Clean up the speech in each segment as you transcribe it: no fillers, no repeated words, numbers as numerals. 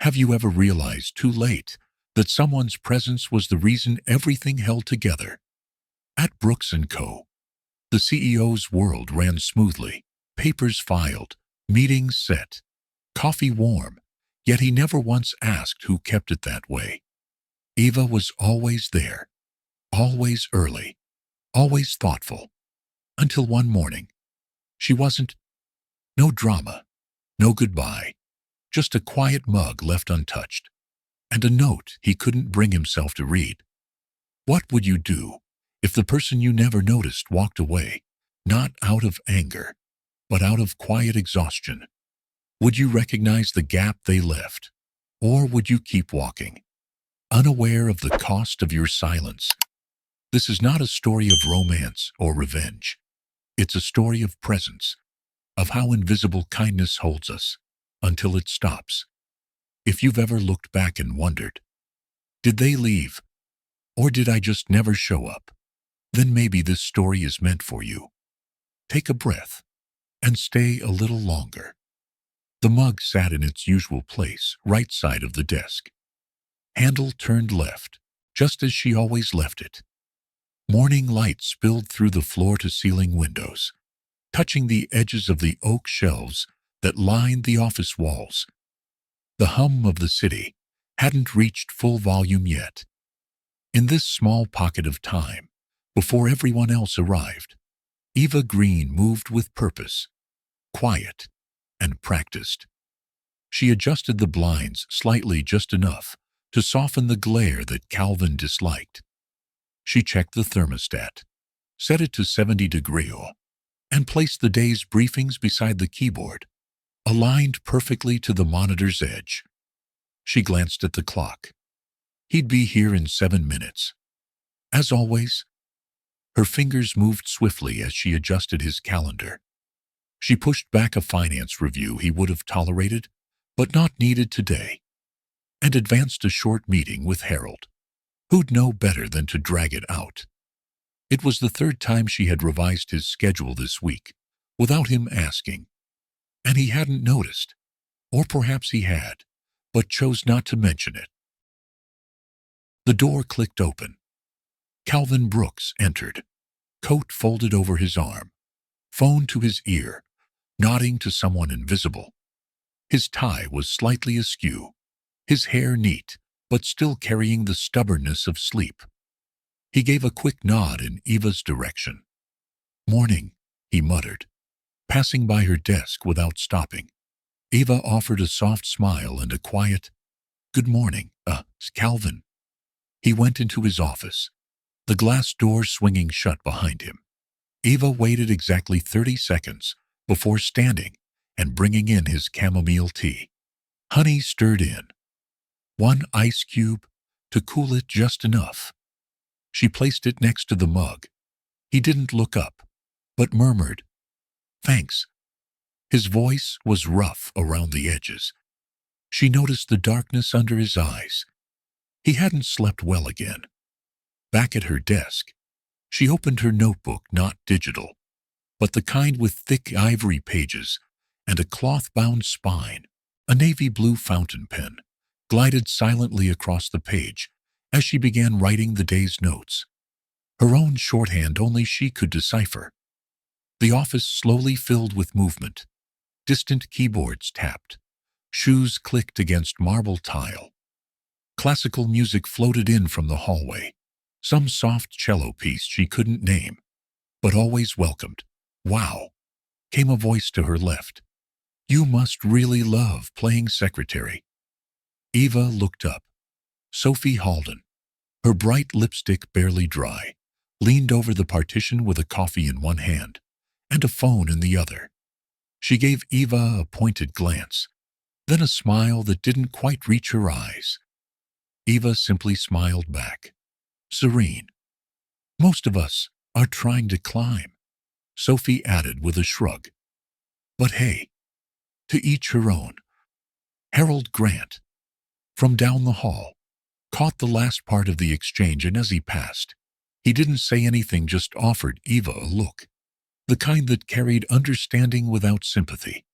Have you ever realized too late that someone's presence was the reason everything held together? At Brooks & Co., the CEO's world ran smoothly, papers filed, meetings set, coffee warm, yet he never once asked who kept it that way. Eva was always there, always early, always thoughtful, until one morning. She wasn't. No drama, no goodbye, just a quiet mug left untouched, and a note he couldn't bring himself to read. What would you do if the person you never noticed walked away, not out of anger, but out of quiet exhaustion? Would you recognize the gap they left, or would you keep walking, unaware of the cost of your silence? This is not a story of romance or revenge. It's a story of presence, of how invisible kindness holds us until it stops. If you've ever looked back and wondered, did they leave, or did I just never show up? Then maybe this story is meant for you. Take a breath and stay a little longer. The mug sat in its usual place, right side of the desk. Handle turned left, just as she always left it. Morning light spilled through the floor-to-ceiling windows, touching the edges of the oak shelves that lined the office walls. The hum of the city hadn't reached full volume yet. In this small pocket of time, before everyone else arrived, Eva Greene moved with purpose, quiet and practiced. She adjusted the blinds slightly, just enough to soften the glare that Calvin disliked. She checked the thermostat, set it to 70 degrees, and placed the day's briefings beside the keyboard, aligned perfectly to the monitor's edge. She glanced at the clock. He'd be here in 7 minutes. As always, her fingers moved swiftly as she adjusted his calendar. She pushed back a finance review he would have tolerated, but not needed today, and advanced a short meeting with Harold, who'd know better than to drag it out. It was the third time she had revised his schedule this week, without him asking, and he hadn't noticed, or perhaps he had, but chose not to mention it. The door clicked open. Calvin Brooks entered, coat folded over his arm, phone to his ear, nodding to someone invisible. His tie was slightly askew, his hair neat, but still carrying the stubbornness of sleep. He gave a quick nod in Eva's direction. "Morning," he muttered, passing by her desk without stopping. Eva offered a soft smile and a quiet, "Good morning, Calvin." He went into his office, the glass door swinging shut behind him. Eva waited exactly 30 seconds before standing and bringing in his chamomile tea. Honey stirred in. One ice cube to cool it just enough. She placed it next to the mug. He didn't look up, but murmured, "Thanks." His voice was rough around the edges. She noticed the darkness under his eyes. He hadn't slept well again. Back at her desk, she opened her notebook, not digital, but the kind with thick ivory pages and a cloth-bound spine. A navy blue fountain pen glided silently across the page as she began writing the day's notes, her own shorthand only she could decipher. The office slowly filled with movement. Distant keyboards tapped. Shoes clicked against marble tile. Classical music floated in from the hallway, some soft cello piece she couldn't name, but always welcomed. "Wow," came a voice to her left. "You must really love playing secretary." Eva looked up. Sophie Halden, her bright lipstick barely dry, leaned over the partition with a coffee in one hand and a phone in the other. She gave Eva a pointed glance, then a smile that didn't quite reach her eyes. Eva simply smiled back, serene. "Most of us are trying to climb," Sophie added with a shrug. "But hey, to each her own." Harold Grant, from down the hall, caught the last part of the exchange, and as he passed, he didn't say anything, just offered Eva a look, the kind that carried understanding without sympathy.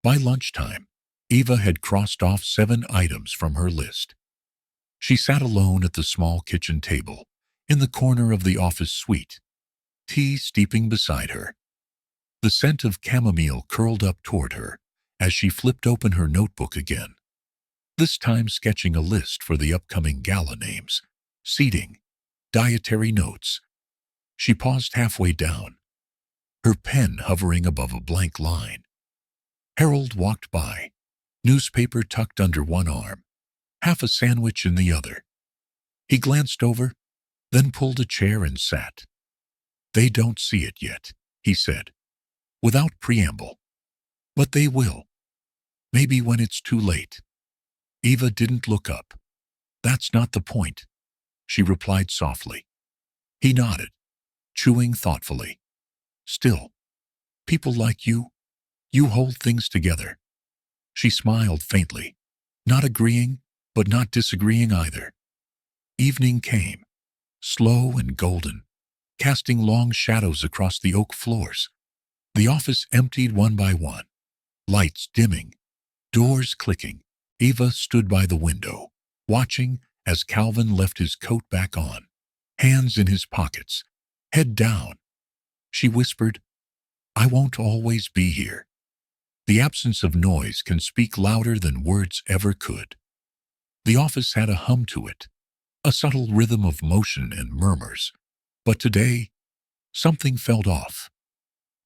By lunchtime, Eva had crossed off 7 items from her list. She sat alone at the small kitchen table, in the corner of the office suite, tea steeping beside her. The scent of chamomile curled up toward her as she flipped open her notebook again, this time sketching a list for the upcoming gala names, seating, dietary notes. She paused halfway down, her pen hovering above a blank line. Harold walked by, newspaper tucked under one arm, half a sandwich in the other. He glanced over, then pulled a chair and sat. "They don't see it yet," he said, without preamble. "But they will. Maybe when it's too late." Eva didn't look up. "That's not the point," she replied softly. He nodded, chewing thoughtfully. "Still, people like you hold things together." She smiled faintly, not agreeing, but not disagreeing either. Evening came, slow and golden, casting long shadows across the oak floors. The office emptied one by one, lights dimming, doors clicking. Eva stood by the window, watching as Calvin left his coat back on, hands in his pockets, head down. She whispered, "I won't always be here." The absence of noise can speak louder than words ever could. The office had a hum to it, a subtle rhythm of motion and murmurs. But today, something felt off.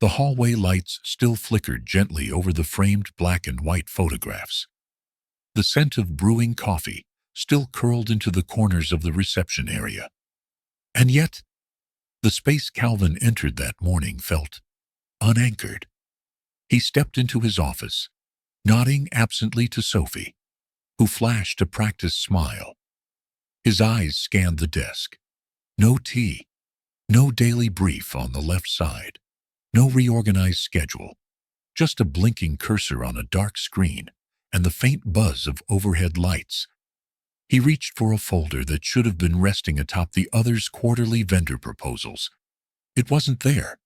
The hallway lights still flickered gently over the framed black and white photographs. The scent of brewing coffee still curled into the corners of the reception area. And yet, the space Calvin entered that morning felt unanchored. He stepped into his office, nodding absently to Sophie, who flashed a practiced smile. His eyes scanned the desk. No tea, no daily brief on the left side, no reorganized schedule, just a blinking cursor on a dark screen and the faint buzz of overhead lights. He reached for a folder that should have been resting atop the other's quarterly vendor proposals. It wasn't there.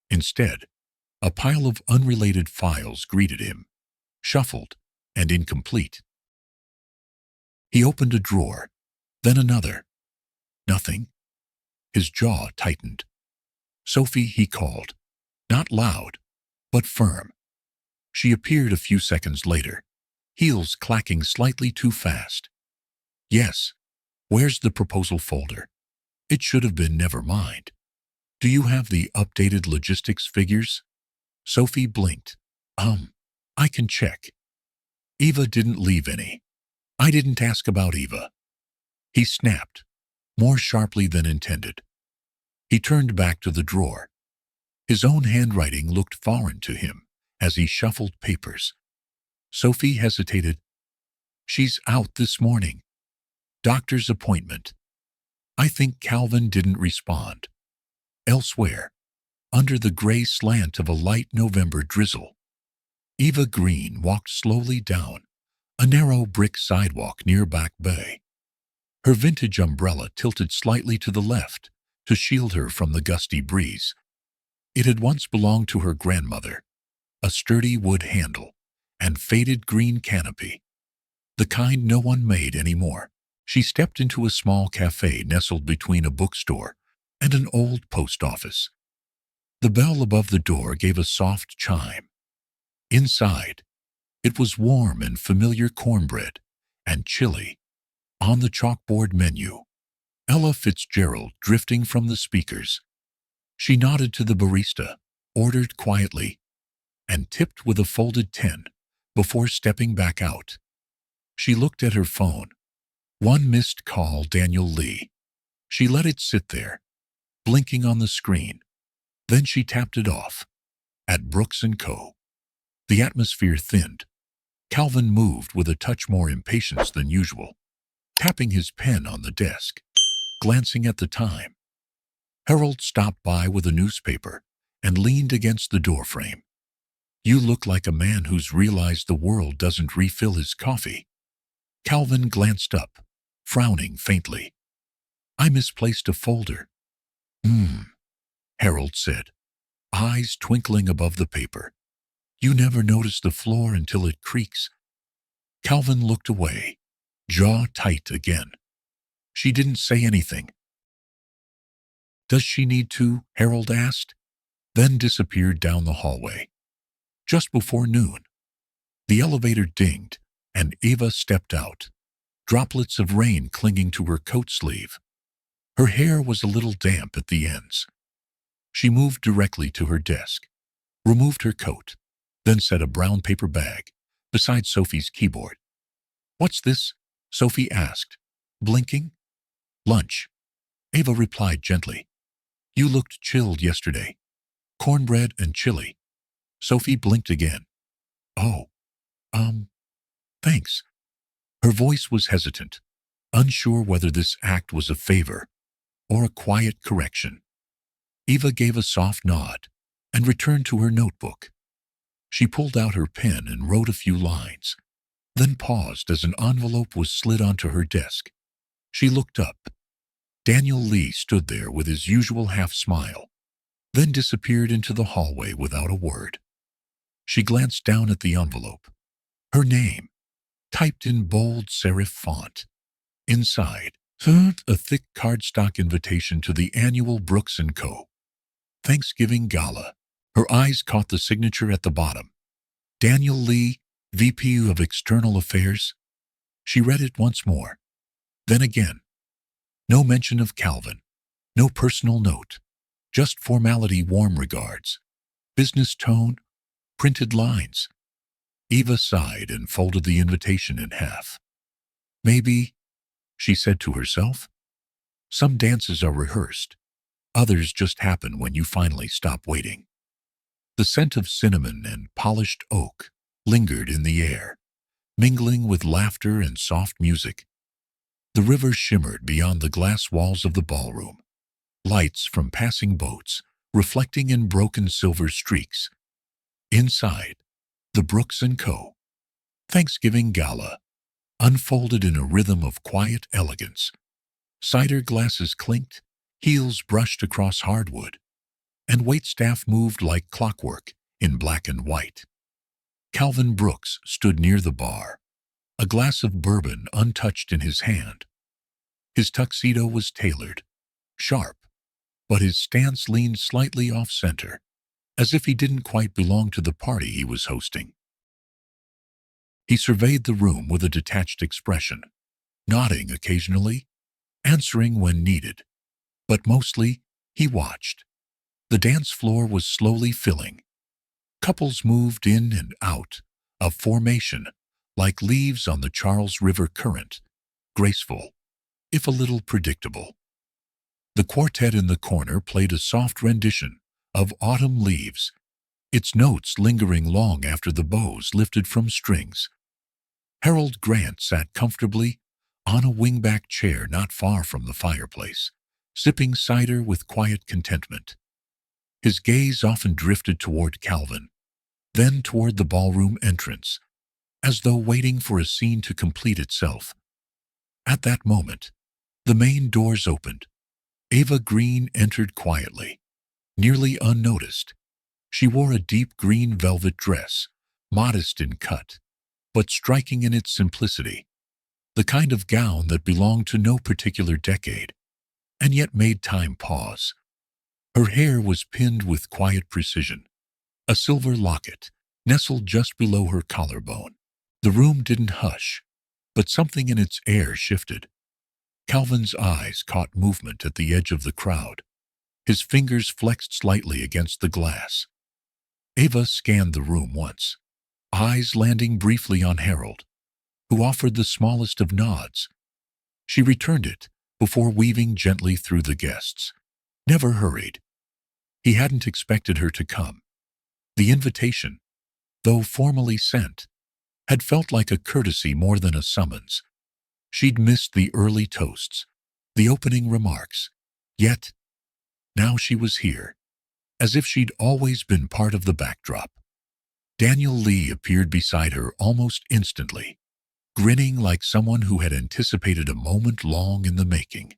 Instead, a pile of unrelated files greeted him, shuffled and incomplete. He opened a drawer, then another. Nothing. His jaw tightened. "Sophie," he called, not loud, but firm. She appeared a few seconds later, heels clacking slightly too fast. "Yes. Where's the proposal folder? It should have been never mind. Do you have the updated logistics figures?" Sophie blinked. I can check." "Eva didn't leave any." "I didn't ask about Eva." He snapped, more sharply than intended. He turned back to the drawer. His own handwriting looked foreign to him as he shuffled papers. Sophie hesitated. "She's out this morning. Doctor's appointment." I think Calvin didn't respond. Elsewhere, under the gray slant of a light November drizzle, Eva Greene walked slowly down a narrow brick sidewalk near Back Bay. Her vintage umbrella tilted slightly to the left to shield her from the gusty breeze. It had once belonged to her grandmother, a sturdy wood handle and faded green canopy, the kind no one made anymore. She stepped into a small cafe nestled between a bookstore and an old post office. The bell above the door gave a soft chime. Inside, it was warm and familiar cornbread and chili. On the chalkboard menu, Ella Fitzgerald drifting from the speakers. She nodded to the barista, ordered quietly, and tipped with a folded 10 before stepping back out. She looked at her phone. One missed call, Daniel Lee. She let it sit there, blinking on the screen. Then she tapped it off. At Brooks & Co. The atmosphere thinned. Calvin moved with a touch more impatience than usual, tapping his pen on the desk, glancing at the time. Harold stopped by with a newspaper and leaned against the doorframe. "You look like a man who's realized the world doesn't refill his coffee." Calvin glanced up, frowning faintly. "I misplaced a folder." Harold said, eyes twinkling above the paper. "You never notice the floor until it creaks Calvin looked away, jaw tight again. She didn't say anything. Does she need to? Harold asked, then disappeared down the hallway. Just before noon, the elevator dinged, and Eva stepped out, droplets of rain clinging to her coat sleeve. Her hair was a little damp at the ends. She moved directly to her desk, removed her coat, then set a brown paper bag beside Sophie's keyboard. What's this? Sophie asked, blinking. Lunch, Eva replied gently. You looked chilled yesterday. Cornbread and chili. Sophie blinked again. Oh, thanks. Her voice was hesitant, unsure whether this act was a favor or a quiet correction. Eva gave a soft nod and returned to her notebook. She pulled out her pen and wrote a few lines, then paused as an envelope was slid onto her desk. She looked up. Daniel Lee stood there with his usual half-smile, then disappeared into the hallway without a word. She glanced down at the envelope. Her name, typed in bold serif font. Inside, a thick cardstock invitation to the annual Brooks & Co. Thanksgiving Gala. Her eyes caught the signature at the bottom. Daniel Lee, VP of External Affairs. She read it once more, then again. No mention of Calvin, no personal note, just formality, warm regards, business tone, printed lines. Eva sighed and folded the invitation in half. Maybe, she said to herself, some dances are rehearsed, others just happen when you finally stop waiting. The scent of cinnamon and polished oak lingered in the air, mingling with laughter and soft music. The river shimmered beyond the glass walls of the ballroom, lights from passing boats reflecting in broken silver streaks. Inside, the Brooks & Co. Thanksgiving Gala unfolded in a rhythm of quiet elegance. Cider glasses clinked, heels brushed across hardwood, and waitstaff moved like clockwork in black and white. Calvin Brooks stood near the bar, a glass of bourbon untouched in his hand. His tuxedo was tailored, sharp, but his stance leaned slightly off-center, as if he didn't quite belong to the party he was hosting. He surveyed the room with a detached expression, nodding occasionally, answering when needed, but mostly he watched. The dance floor was slowly filling. Couples moved in and out of formation like leaves on the Charles River current, graceful, if a little predictable. The quartet in the corner played a soft rendition of Autumn Leaves, its notes lingering long after the bows lifted from strings. Harold Grant sat comfortably on a wingback chair not far from the fireplace, sipping cider with quiet contentment. His gaze often drifted toward Calvin, then toward the ballroom entrance, as though waiting for a scene to complete itself. At that moment, the main doors opened. Eva Greene entered quietly, nearly unnoticed. She wore a deep green velvet dress, modest in cut, but striking in its simplicity, the kind of gown that belonged to no particular decade, and yet made time pause. Her hair was pinned with quiet precision, a silver locket nestled just below her collarbone. The room didn't hush, but something in its air shifted. Calvin's eyes caught movement at the edge of the crowd. His fingers flexed slightly against the glass. Eva scanned the room once, eyes landing briefly on Harold, who offered the smallest of nods. She returned it before weaving gently through the guests. Never hurried. He hadn't expected her to come. The invitation, though formally sent, had felt like a courtesy more than a summons. She'd missed the early toasts, the opening remarks. Yet, now she was here, as if she'd always been part of the backdrop. Daniel Lee appeared beside her almost instantly, grinning like someone who had anticipated a moment long in the making.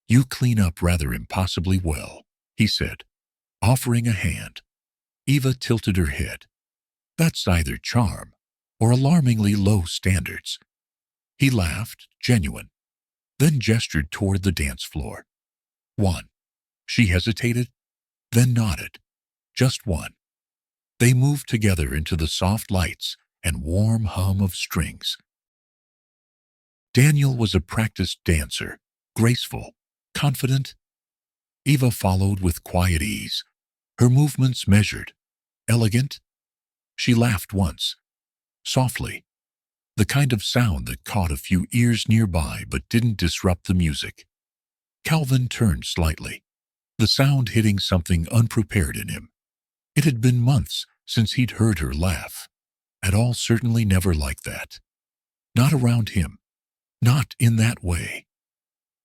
"You clean up rather impossibly well," he said, offering a hand. Eva tilted her head. "That's either charm or alarmingly low standards. He laughed, genuine, then gestured toward the dance floor. One. She hesitated, then nodded. Just one. They moved together into the soft lights and warm hum of strings. Daniel was a practiced dancer, graceful, confident. Eva followed with quiet ease, her movements measured, elegant. She laughed once, softly, the kind of sound that caught a few ears nearby but didn't disrupt the music. Calvin turned slightly, the sound hitting something unprepared in him. It had been months since he'd heard her laugh. At all, certainly never like that. Not around him. Not in that way.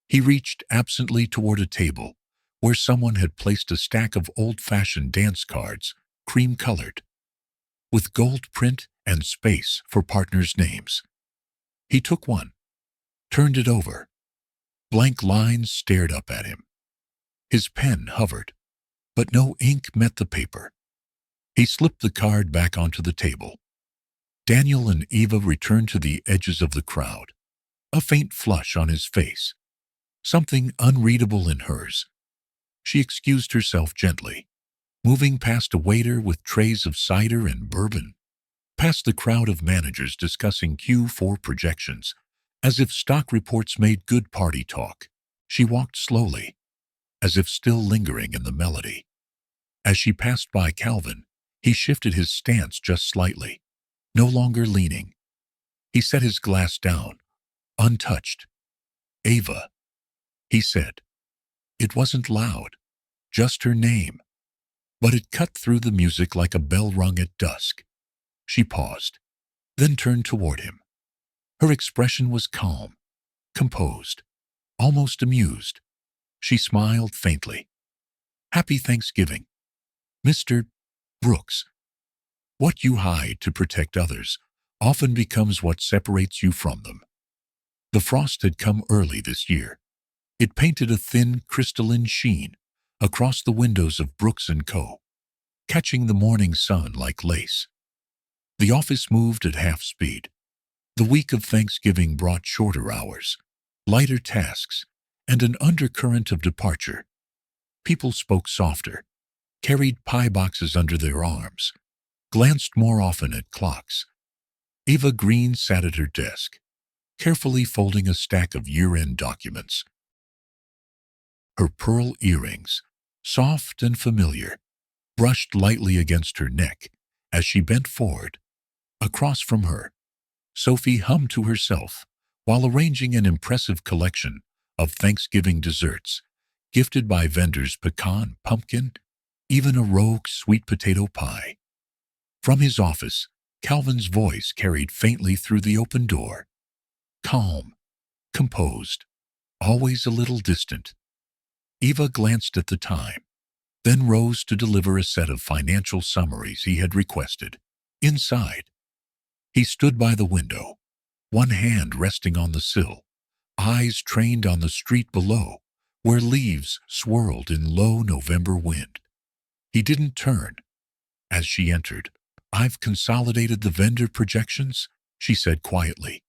He reached absently toward a table where someone had placed a stack of old-fashioned dance cards, cream-colored, with gold print and space for partners' names. He took one, turned it over. Blank lines stared up at him. His pen hovered, but no ink met the paper. He slipped the card back onto the table. Daniel and Eva returned to the edges of the crowd, a faint flush on his face, something unreadable in hers. She excused herself gently, moving past a waiter with trays of cider and bourbon, past the crowd of managers discussing Q4 projections, as if stock reports made good party talk. She walked slowly, as if still lingering in the melody. As she passed by Calvin, he shifted his stance just slightly, no longer leaning. He set his glass down, untouched. "Eva," he said. It wasn't loud, just her name, but it cut through the music like a bell rung at dusk. She paused, then turned toward him. Her expression was calm, composed, almost amused. She smiled faintly. "Happy Thanksgiving, Mr. Brooks. What you hide to protect others often becomes what separates you from them." The frost had come early this year. It painted a thin, crystalline sheen across the windows of Brooks & Co., catching the morning sun like lace. The office moved at half speed. The week of Thanksgiving brought shorter hours, lighter tasks, and an undercurrent of departure. People spoke softer, carried pie boxes under their arms, glanced more often at clocks. Eva Greene sat at her desk, carefully folding a stack of year-end documents. Her pearl earrings, soft and familiar, brushed lightly against her neck as she bent forward. Across from her, Sophie hummed to herself while arranging an impressive collection of Thanksgiving desserts, gifted by vendors pecan, pumpkin, even a rogue sweet potato pie. From his office, Calvin's voice carried faintly through the open door. Calm, composed, always a little distant. Eva glanced at the time, then rose to deliver a set of financial summaries he had requested. Inside, he stood by the window, one hand resting on the sill, eyes trained on the street below, where leaves swirled in low November wind. He didn't turn. As she entered, "I've consolidated the vendor projections," she said quietly,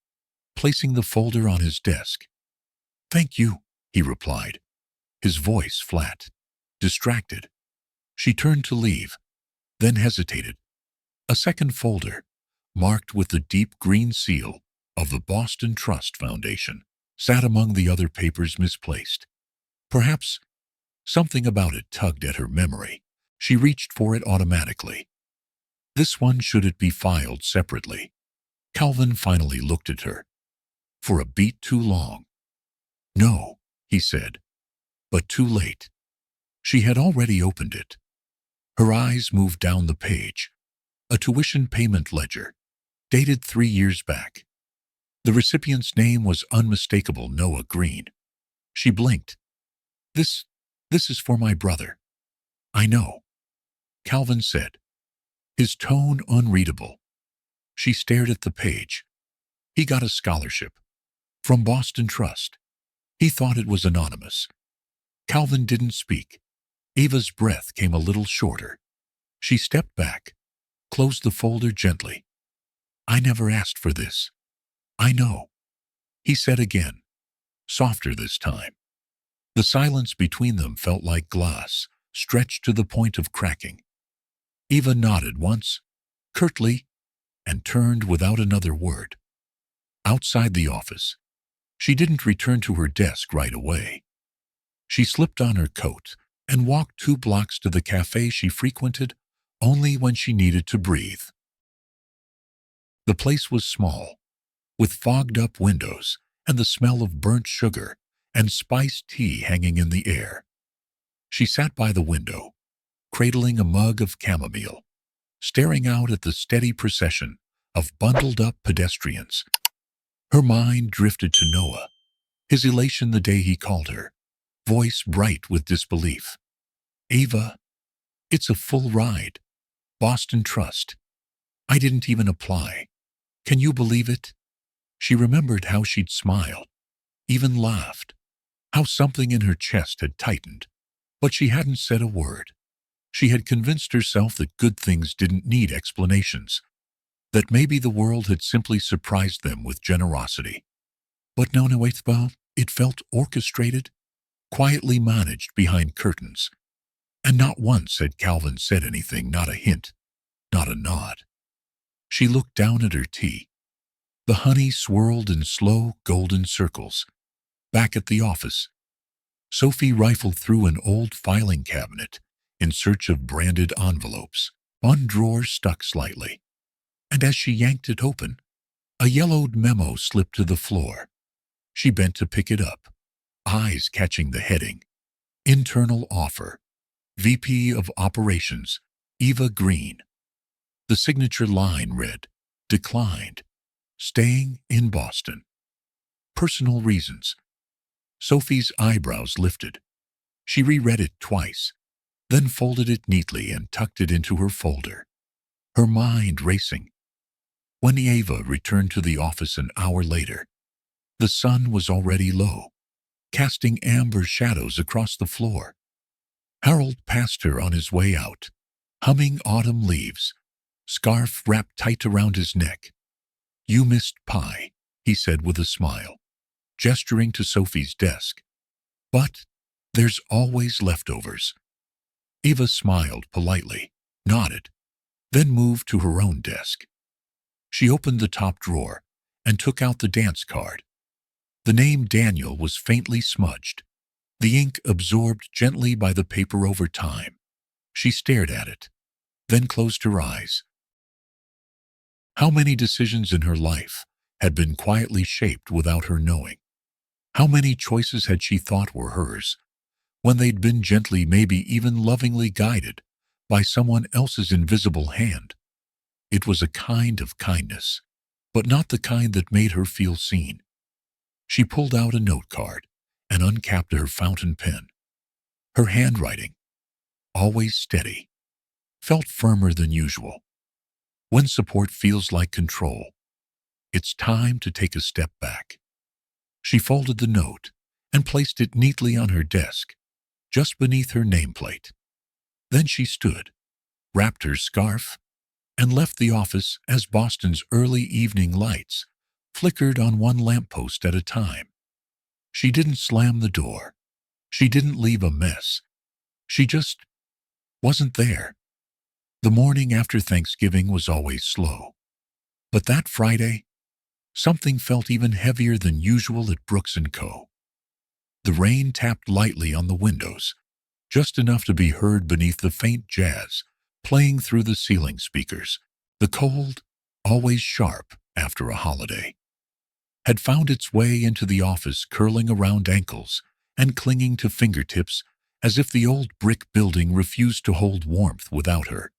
placing the folder on his desk. "Thank you," he replied, his voice flat, distracted. She turned to leave, then hesitated. A second folder, marked with the deep green seal of the Boston Trust Foundation, sat among the other papers misplaced. Perhaps something about it tugged at her memory. She reached for it automatically. This one, should it be filed separately? Calvin finally looked at her. For a beat too long. "No," he said, but too late. She had already opened it. Her eyes moved down the page. A tuition payment ledger, dated 3 years back. The recipient's name was unmistakable: Noah Greene. She blinked. This is for my brother." "I know," Calvin said, his tone unreadable. She stared at the page. He got a scholarship. From Boston Trust. He thought it was anonymous. Calvin didn't speak. Eva's breath came a little shorter. She stepped back, closed the folder gently. I never asked for this. I know, he said again, softer this time. The silence between them felt like glass, stretched to the point of cracking. Eva nodded once, curtly, and turned without another word. Outside the office, she didn't return to her desk right away. She slipped on her coat and walked 2 blocks to the cafe she frequented only when she needed to breathe. The place was small, with fogged-up windows and the smell of burnt sugar and spiced tea hanging in the air. She sat by the window, cradling a mug of chamomile, staring out at the steady procession of bundled-up pedestrians. Her mind drifted to Noah, his elation the day he called her, voice bright with disbelief. Eva, it's a full ride. Boston Trust. I didn't even apply. Can you believe it? She remembered how she'd smiled, even laughed, how something in her chest had tightened, but she hadn't said a word. She had convinced herself that good things didn't need explanations, that maybe the world had simply surprised them with generosity. But no, it felt orchestrated, quietly managed behind curtains. And not once had Calvin said anything, not a hint, not a nod. She looked down at her tea. The honey swirled in slow, golden circles. Back at the office, Sophie rifled through an old filing cabinet in search of branded envelopes. One drawer stuck slightly, and as she yanked it open, a yellowed memo slipped to the floor. She bent to pick it up, eyes catching the heading, Internal Offer, VP of Operations, Eva Greene. The signature line read, Declined, staying in Boston. Personal reasons. Sophie's eyebrows lifted. She reread it twice, then folded it neatly and tucked it into her folder, her mind racing. When Eva returned to the office an hour later, the sun was already low, casting amber shadows across the floor. Harold passed her on his way out, humming Autumn Leaves, scarf wrapped tight around his neck. You missed pie, he said with a smile, gesturing to Sophie's desk. But there's always leftovers. Eva smiled politely, nodded, then moved to her own desk. She opened the top drawer and took out the dance card. The name Daniel was faintly smudged, the ink absorbed gently by the paper over time. She stared at it, then closed her eyes. How many decisions in her life had been quietly shaped without her knowing? How many choices had she thought were hers, when they'd been gently, maybe even lovingly guided by someone else's invisible hand? It was a kind of kindness, but not the kind that made her feel seen. She pulled out a note card and uncapped her fountain pen. Her handwriting, always steady, felt firmer than usual. When support feels like control, it's time to take a step back. She folded the note and placed it neatly on her desk, just beneath her nameplate. Then she stood, wrapped her scarf, and left the office as Boston's early evening lights flickered on one lamppost at a time. She didn't slam the door. She didn't leave a mess. She just wasn't there. The morning after Thanksgiving was always slow. But that Friday, something felt even heavier than usual at Brooks & Co. The rain tapped lightly on the windows, just enough to be heard beneath the faint jazz playing through the ceiling speakers. The cold, always sharp after a holiday, had found its way into the office, curling around ankles and clinging to fingertips as if the old brick building refused to hold warmth without her.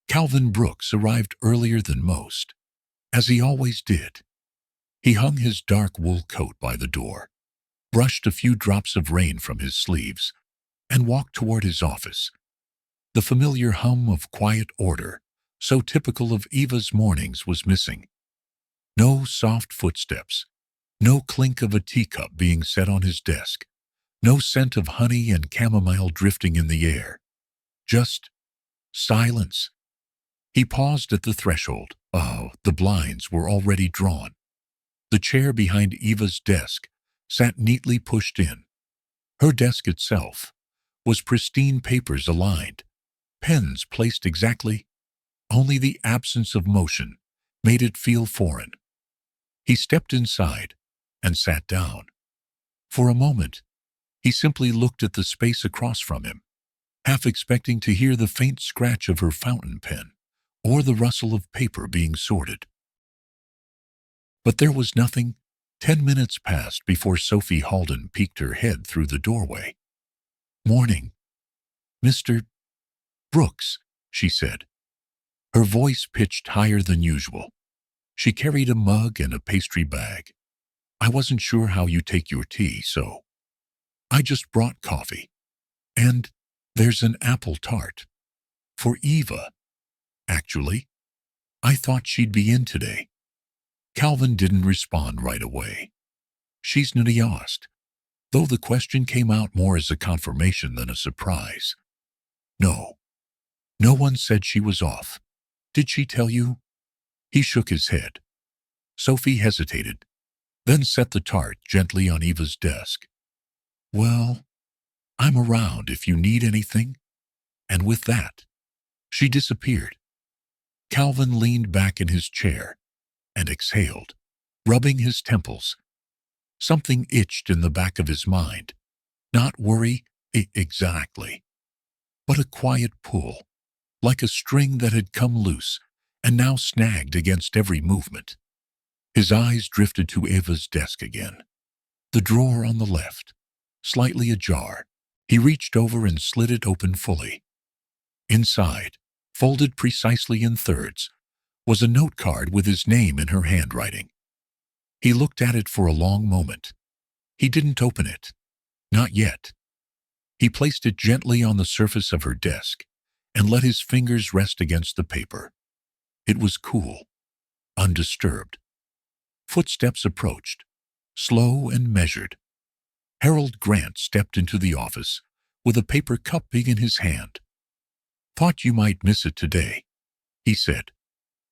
Calvin Brooks arrived earlier than most, as he always did. He hung his dark wool coat by the door, brushed a few drops of rain from his sleeves, and walked toward his office. The familiar hum of quiet order, so typical of Eva's mornings, was missing. No soft footsteps, no clink of a teacup being set on his desk, no scent of honey and chamomile drifting in the air. Just silence. He paused at the threshold. Oh, the blinds were already drawn. The chair behind Eva's desk sat neatly pushed in. Her desk itself was pristine, papers aligned, pens placed exactly. Only the absence of motion made it feel foreign. He stepped inside and sat down. For a moment, he simply looked at the space across from him, half expecting to hear the faint scratch of her fountain pen or the rustle of paper being sorted. But there was nothing. 10 minutes passed before Sophie Halden peeked her head through the doorway. "Morning, Mr. Brooks," she said, her voice pitched higher than usual. She carried a mug and a pastry bag. "I wasn't sure how you take your tea, so I just brought coffee. And there's an apple tart. For Eva. Actually, I thought she'd be in today." Calvin didn't respond right away. "She's unnoticed," though the question came out more as a confirmation than a surprise. "No. No one said she was off. Did she tell you?" He shook his head. Sophie hesitated, then set the tart gently on Eva's desk. "Well, I'm around if you need anything." And with that, she disappeared. Calvin leaned back in his chair and exhaled, rubbing his temples. Something itched in the back of his mind. Not worry, exactly, but a quiet pull, like a string that had come loose and now snagged against every movement. His eyes drifted to Eva's desk again. The drawer on the left, slightly ajar. He reached over and slid it open fully. Inside, folded precisely in thirds, was a note card with his name in her handwriting. He looked at it for a long moment. He didn't open it. Not yet. He placed it gently on the surface of her desk and let his fingers rest against the paper. It was cool, undisturbed. Footsteps approached, slow and measured. Harold Grant stepped into the office with a paper cup big in his hand. "Thought you might miss it today," he said,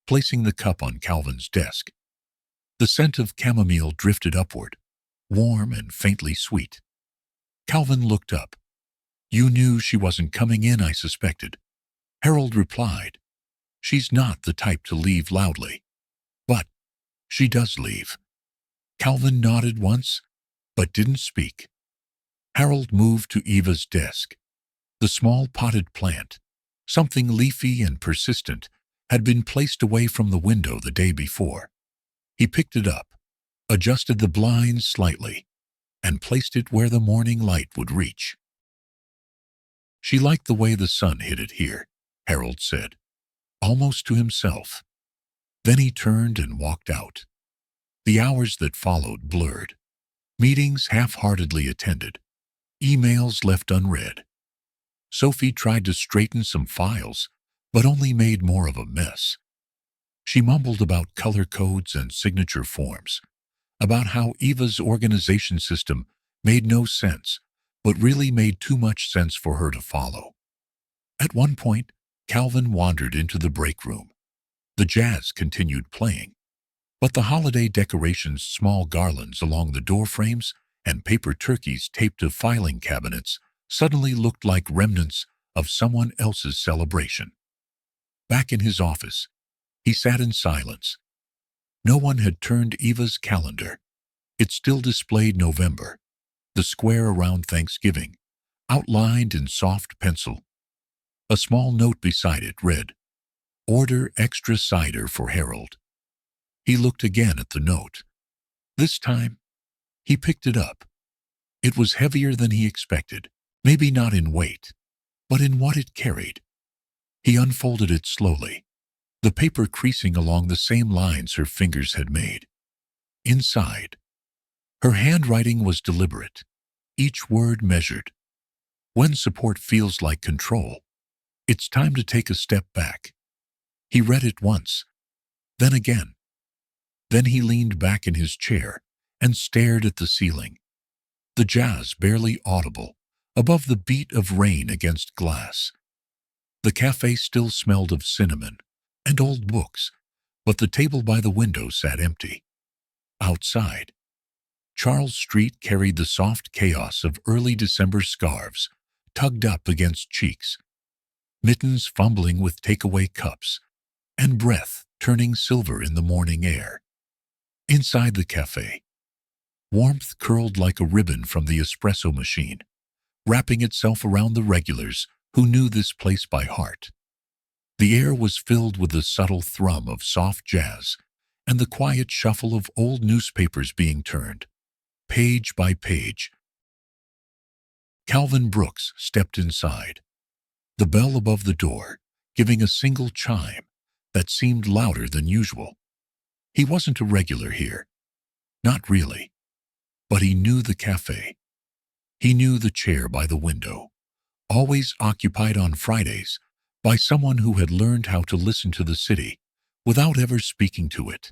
placing the cup on Calvin's desk. The scent of chamomile drifted upward, warm and faintly sweet. Calvin looked up. "You knew she wasn't coming in, I suspected." Harold replied, "She's not the type to leave loudly. But she does leave." Calvin nodded once, but didn't speak. Harold moved to Eva's desk. The small potted plant, something leafy and persistent, had been placed away from the window the day before. He picked it up, adjusted the blinds slightly, and placed it where the morning light would reach. "She liked the way the sun hit it here," Harold said, almost to himself. Then he turned and walked out. The hours that followed blurred. Meetings half-heartedly attended. Emails left unread. Sophie tried to straighten some files, but only made more of a mess. She mumbled about color codes and signature forms, about how Eva's organization system made no sense, but really made too much sense for her to follow. At one point, Calvin wandered into the break room. The jazz continued playing, but the holiday decorations, small garlands along the door frames, and paper turkeys taped to filing cabinets suddenly looked like remnants of someone else's celebration. Back in his office, he sat in silence. No one had turned Eva's calendar. It still displayed November, the square around Thanksgiving, outlined in soft pencil. A small note beside it read, "Order extra cider for Harold." He looked again at the note. This time, he picked it up. It was heavier than he expected, maybe not in weight, but in what it carried. He unfolded it slowly, the paper creasing along the same lines her fingers had made. Inside, her handwriting was deliberate, each word measured. When support feels like control, it's time to take a step back. He read it once, then again. Then he leaned back in his chair and stared at the ceiling. The jazz barely audible, above the beat of rain against glass. The cafe still smelled of cinnamon, and old books, but the table by the window sat empty. Outside, Charles Street carried the soft chaos of early December scarves tugged up against cheeks, mittens fumbling with takeaway cups, and breath turning silver in the morning air. Inside the cafe, warmth curled like a ribbon from the espresso machine, wrapping itself around the regulars who knew this place by heart. The air was filled with the subtle thrum of soft jazz and the quiet shuffle of old newspapers being turned, page by page. Calvin Brooks stepped inside, the bell above the door giving a single chime that seemed louder than usual. He wasn't a regular here, not really, but he knew the cafe. He knew the chair by the window, always occupied on Fridays by someone who had learned how to listen to the city without ever speaking to it.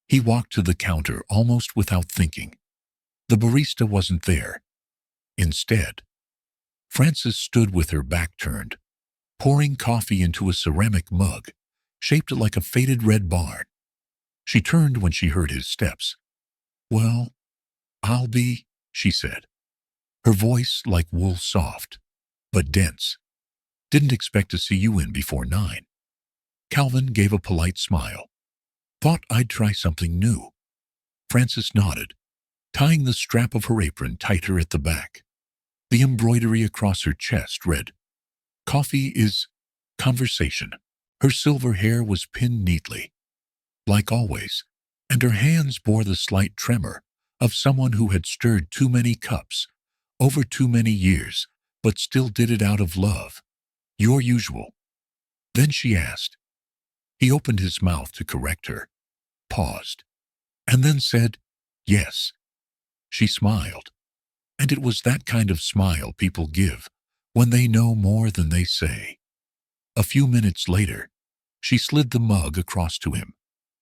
He walked to the counter almost without thinking. The barista wasn't there. Instead, Frances stood with her back turned, pouring coffee into a ceramic mug shaped like a faded red barn. She turned when she heard his steps. "Well, I'll be," she said, her voice like wool soft, but dense. "Didn't expect to see you in before 9. Calvin gave a polite smile. "Thought I'd try something new." Frances nodded, tying the strap of her apron tighter at the back. The embroidery across her chest read, "Coffee is conversation." Her silver hair was pinned neatly, like always, and her hands bore the slight tremor of someone who had stirred too many cups over too many years, but still did it out of love. "Your usual?" Then she asked. He opened his mouth to correct her, paused, and then said, "Yes." She smiled, and it was that kind of smile people give when they know more than they say. A few minutes later, she slid the mug across to him,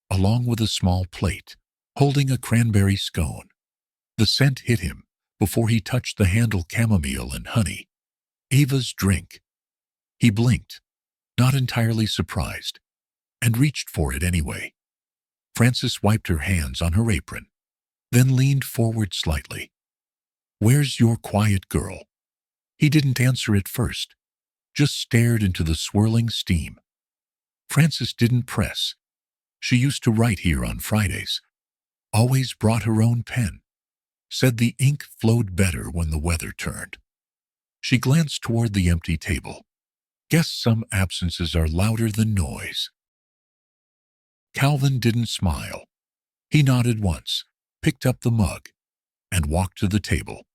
along with a small plate, holding a cranberry scone. The scent hit him before he touched the handle. Chamomile and honey. Eva's drink. He blinked, not entirely surprised, and reached for it anyway. Frances wiped her hands on her apron, then leaned forward slightly. "Where's your quiet girl?" He didn't answer at first, just stared into the swirling steam. Frances didn't press. She used to write here on Fridays, always brought her own pen, said the ink flowed better when the weather turned. She glanced toward the empty table. "Guess some absences are louder than noise." Calvin didn't smile. He nodded once, picked up the mug, and walked to the table.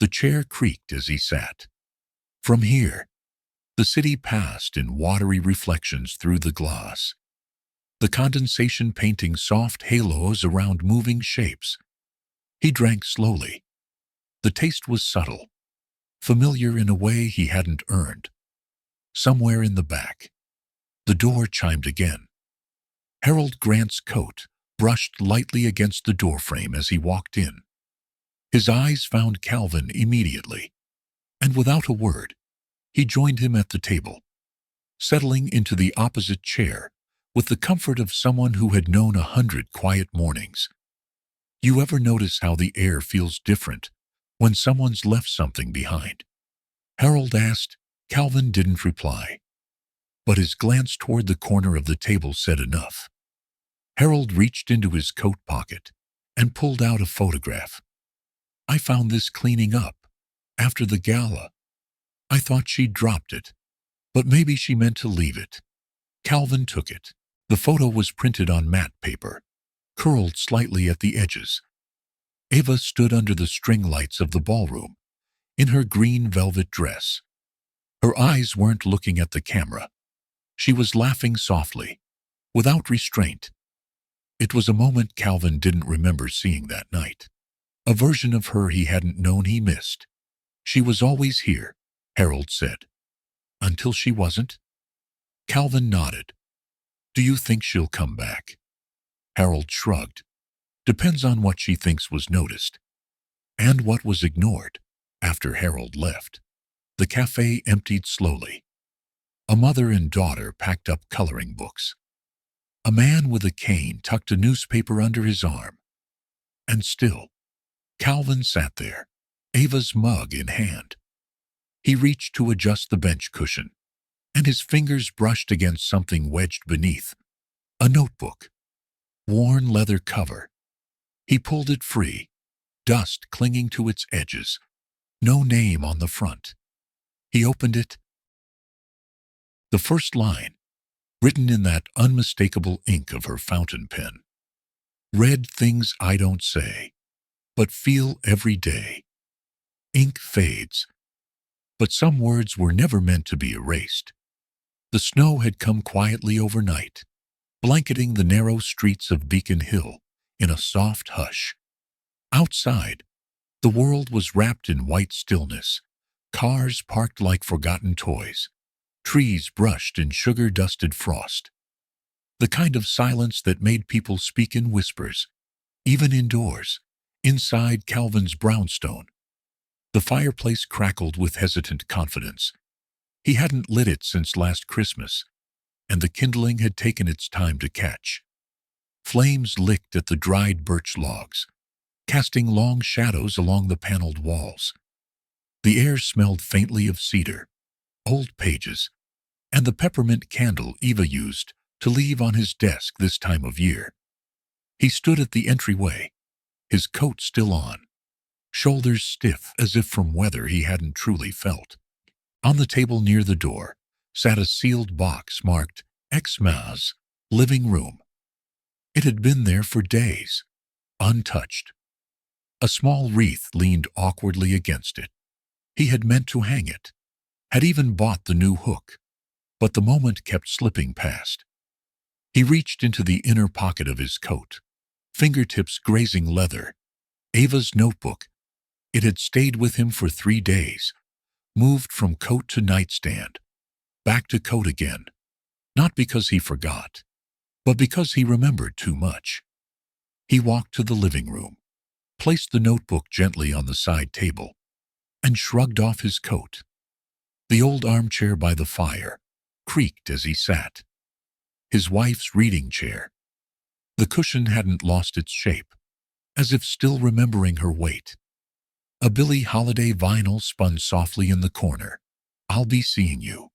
The chair creaked as he sat. From here, the city passed in watery reflections through the glass, the condensation painting soft halos around moving shapes. He drank slowly. The taste was subtle, familiar in a way he hadn't earned. Somewhere in the back, the door chimed again. Harold Grant's coat brushed lightly against the doorframe as he walked in. His eyes found Calvin immediately, and without a word, he joined him at the table, settling into the opposite chair with the comfort of someone who had known 100 quiet mornings. "You ever notice how the air feels different when someone's left something behind?" Harold asked. Calvin didn't reply, but his glance toward the corner of the table said enough. Harold reached into his coat pocket and pulled out a photograph. "I found this cleaning up after the gala. I thought she'd dropped it, but maybe she meant to leave it." Calvin took it. The photo was printed on matte paper, curled slightly at the edges. Eva stood under the string lights of the ballroom, in her green velvet dress. Her eyes weren't looking at the camera. She was laughing softly, without restraint. It was a moment Calvin didn't remember seeing that night. A version of her he hadn't known he missed. "She was always here," Harold said. "Until she wasn't?" Calvin nodded. "Do you think she'll come back?" Harold shrugged. "Depends on what she thinks was noticed, and what was ignored." After Harold left, the cafe emptied slowly. A mother and daughter packed up coloring books. A man with a cane tucked a newspaper under his arm. And still, Calvin sat there, Eva's mug in hand. He reached to adjust the bench cushion, and his fingers brushed against something wedged beneath. A notebook. Worn leather cover. He pulled it free, dust clinging to its edges. No name on the front. He opened it. The first line, written in that unmistakable ink of her fountain pen, read things I don't say, but feel every day. Ink fades, but some words were never meant to be erased. The snow had come quietly overnight, blanketing the narrow streets of Beacon Hill in a soft hush. Outside, the world was wrapped in white stillness, cars parked like forgotten toys, trees brushed in sugar-dusted frost. The kind of silence that made people speak in whispers, even indoors, inside Calvin's brownstone. The fireplace crackled with hesitant confidence. He hadn't lit it since last Christmas, and the kindling had taken its time to catch. Flames licked at the dried birch logs, casting long shadows along the paneled walls. The air smelled faintly of cedar, old pages, and the peppermint candle Eva used to leave on his desk this time of year. He stood at the entryway, his coat still on, shoulders stiff as if from weather he hadn't truly felt. On the table near the door sat a sealed box marked Xmas, living room. It had been there for days, untouched. A small wreath leaned awkwardly against it. He had meant to hang it, had even bought the new hook, but the moment kept slipping past. He reached into the inner pocket of his coat, fingertips grazing leather. Eva's notebook. It had stayed with him for 3 days, moved from coat to nightstand, back to coat again, not because he forgot, but because he remembered too much. He walked to the living room, placed the notebook gently on the side table, and shrugged off his coat. The old armchair by the fire creaked as he sat. His wife's reading chair. The cushion hadn't lost its shape, as if still remembering her weight. A Billie Holiday vinyl spun softly in the corner. I'll Be Seeing You.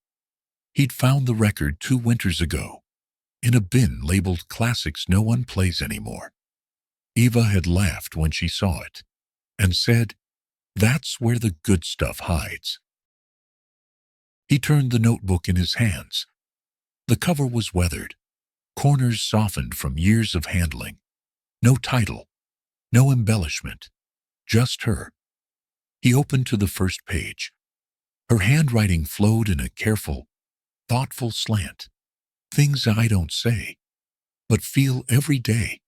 He'd found the record 2 winters ago, in a bin labeled Classics No One Plays Anymore. Eva had laughed when she saw it, and said, "That's where the good stuff hides." He turned the notebook in his hands. The cover was weathered, corners softened from years of handling. No title, no embellishment, just her. He opened to the first page. Her handwriting flowed in a careful, thoughtful slant. Things I don't say, but feel every day.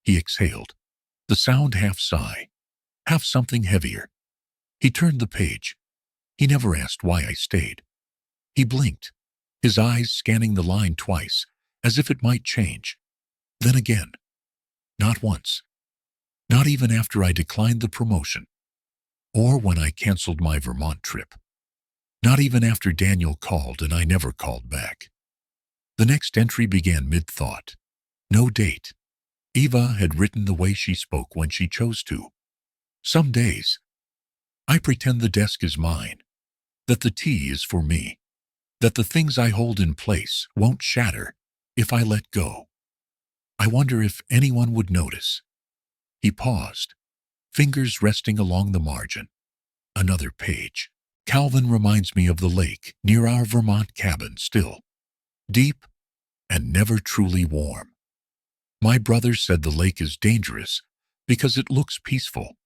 He exhaled, the sound half sigh, half something heavier. He turned the page. He never asked why I stayed. He blinked, his eyes scanning the line twice, as if it might change. Then again. Not once. Not even after I declined the promotion. Or when I canceled my Vermont trip. Not even after Daniel called and I never called back. The next entry began mid-thought. No date. Eva had written the way she spoke when she chose to. Some days, I pretend the desk is mine, that the tea is for me, that the things I hold in place won't shatter if I let go. I wonder if anyone would notice. He paused, fingers resting along the margin. Another page. Calvin reminds me of the lake near our Vermont cabin still. Deep and never truly warm. My brother said the lake is dangerous because it looks peaceful.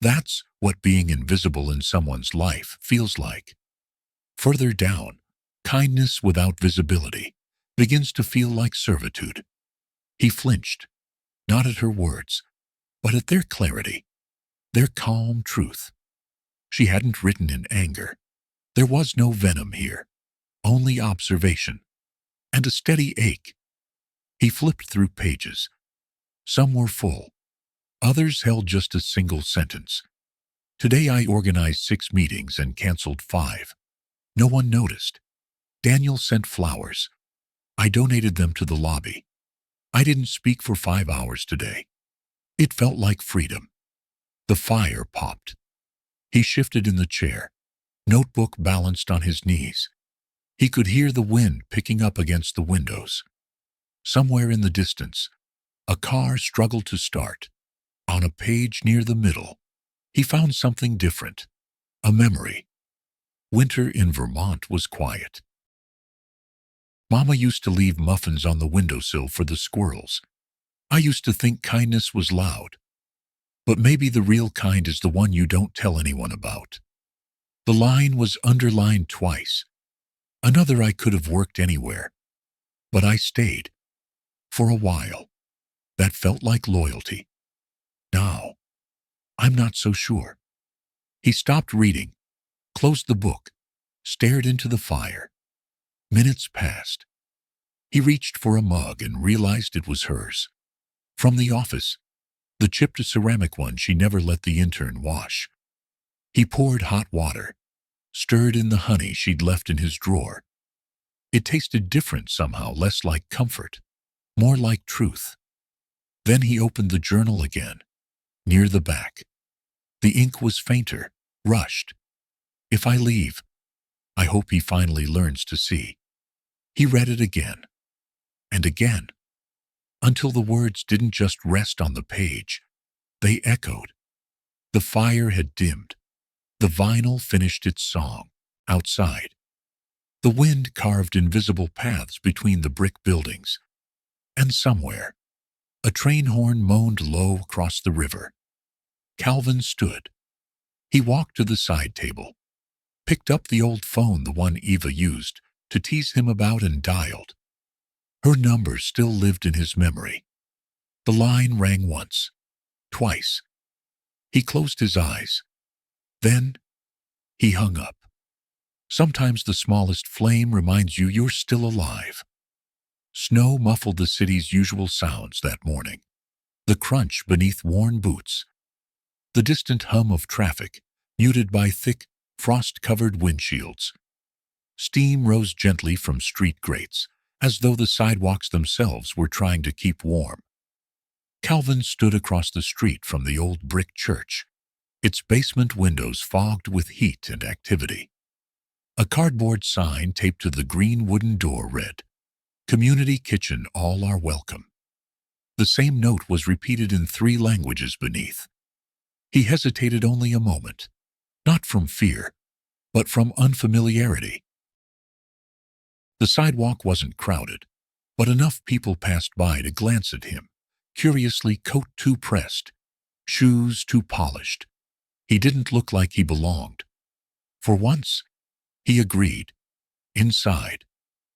That's what being invisible in someone's life feels like. Further down, kindness without visibility begins to feel like servitude. He flinched, not at her words, but at their clarity, their calm truth. She hadn't written in anger. There was no venom here, only observation, and a steady ache. He flipped through pages. Some were full. Others held just a single sentence. Today I organized 6 meetings and canceled 5. No one noticed. Daniel sent flowers. I donated them to the lobby. I didn't speak for 5 hours today. It felt like freedom. The fire popped. He shifted in the chair, notebook balanced on his knees. He could hear the wind picking up against the windows. Somewhere in the distance, a car struggled to start. On a page near the middle, he found something different, a memory. Winter in Vermont was quiet. Mama used to leave muffins on the windowsill for the squirrels. I used to think kindness was loud. But maybe the real kind is the one you don't tell anyone about. The line was underlined twice. Another I could have worked anywhere. But I stayed. For a while. That felt like loyalty. Now, I'm not so sure. He stopped reading, closed the book, stared into the fire. Minutes passed. He reached for a mug and realized it was hers. From the office, the chipped ceramic one she never let the intern wash. He poured hot water, stirred in the honey she'd left in his drawer. It tasted different somehow, less like comfort, more like truth. Then he opened the journal again, near the back. The ink was fainter, rushed. If I leave, I hope he finally learns to see. He read it again, and again, until the words didn't just rest on the page, they echoed. The fire had dimmed. The vinyl finished its song, outside. The wind carved invisible paths between the brick buildings. And somewhere, a train horn moaned low across the river. Calvin stood. He walked to the side table, picked up the old phone, the one Eva used to tease him about, and dialed. Her number still lived in his memory. The line rang once, twice. He closed his eyes. Then, he hung up. Sometimes the smallest flame reminds you you're still alive. Snow muffled the city's usual sounds that morning. The crunch beneath worn boots. The distant hum of traffic, muted by thick, frost-covered windshields. Steam rose gently from street grates, as though the sidewalks themselves were trying to keep warm. Calvin stood across the street from the old brick church, its basement windows fogged with heat and activity. A cardboard sign taped to the green wooden door read, "Community Kitchen, all are welcome." The same note was repeated in 3 languages beneath. He hesitated only a moment, not from fear, but from unfamiliarity. The sidewalk wasn't crowded, but enough people passed by to glance at him, curiously, coat too pressed, shoes too polished. He didn't look like he belonged. For once, he agreed. Inside,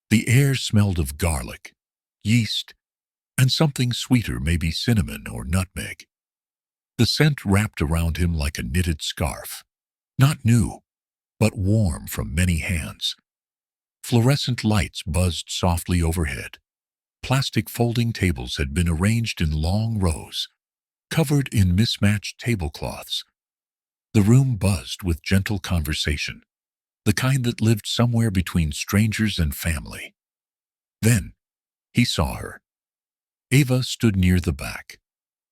the air smelled of garlic, yeast, and something sweeter, maybe cinnamon or nutmeg. The scent wrapped around him like a knitted scarf, not new, but warm from many hands. Fluorescent lights buzzed softly overhead. Plastic folding tables had been arranged in long rows, covered in mismatched tablecloths. The room buzzed with gentle conversation, the kind that lived somewhere between strangers and family. Then, he saw her. Eva stood near the back,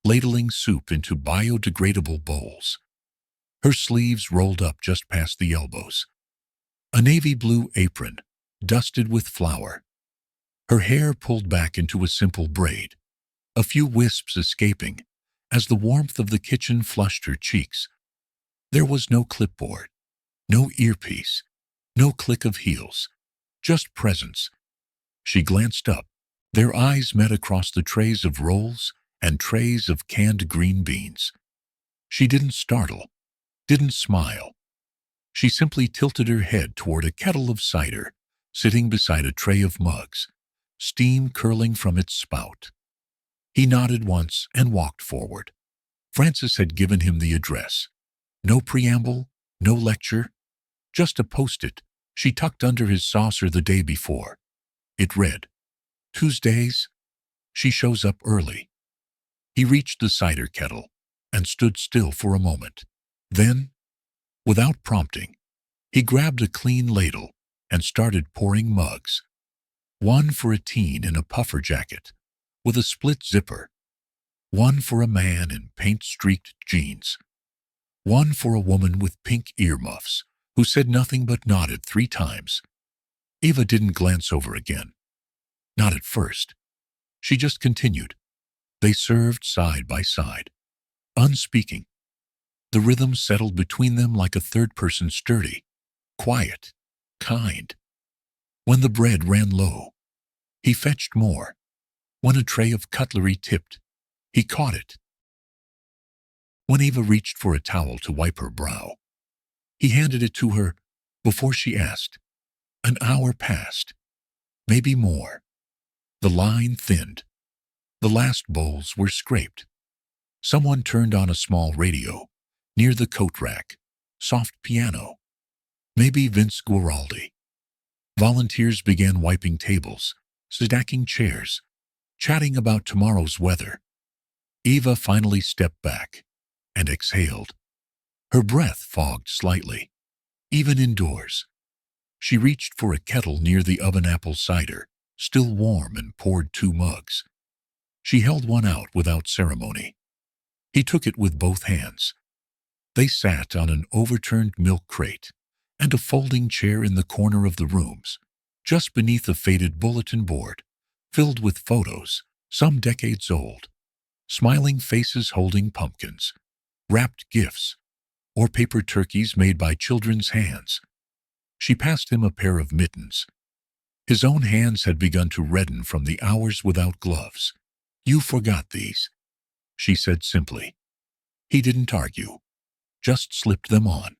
ladling soup into biodegradable bowls. Her sleeves rolled up just past the elbows. A navy blue apron, dusted with flour. Her hair pulled back into a simple braid, a few wisps escaping as the warmth of the kitchen flushed her cheeks. There was no clipboard, no earpiece, no click of heels, just presence. She glanced up. Their eyes met across the trays of rolls and trays of canned green beans. She didn't startle, didn't smile. She simply tilted her head toward a kettle of cider, sitting beside a tray of mugs, steam curling from its spout. He nodded once and walked forward. Francis had given him the address. No preamble, no lecture, just a post-it she tucked under his saucer the day before. It read, "Tuesdays, she shows up early." He reached the cider kettle and stood still for a moment. Then, without prompting, he grabbed a clean ladle, and started pouring mugs. One for a teen in a puffer jacket with a split zipper, one for a man in paint-streaked jeans, one for a woman with pink earmuffs who said nothing but nodded 3 times. Eva didn't glance over again. Not at first. She just continued. They served side by side, unspeaking. The rhythm settled between them like a third person, sturdy, quiet, kind. When the bread ran low, he fetched more. When a tray of cutlery tipped, he caught it. When Eva reached for a towel to wipe her brow, he handed it to her before she asked. An hour passed, maybe more. The line thinned. The last bowls were scraped. Someone turned on a small radio near the coat rack, soft piano. Maybe Vince Guaraldi. Volunteers began wiping tables, stacking chairs, chatting about tomorrow's weather. Eva finally stepped back and exhaled. Her breath fogged slightly, even indoors. She reached for a kettle near the oven, apple cider, still warm, and poured 2 mugs. She held one out without ceremony. He took it with both hands. They sat on an overturned milk crate and a folding chair in the corner of the rooms, just beneath a faded bulletin board filled with photos, some decades old, smiling faces holding pumpkins, wrapped gifts, or paper turkeys made by children's hands. She passed him a pair of mittens. His own hands had begun to redden from the hours without gloves. You forgot these, she said simply. He didn't argue, just slipped them on.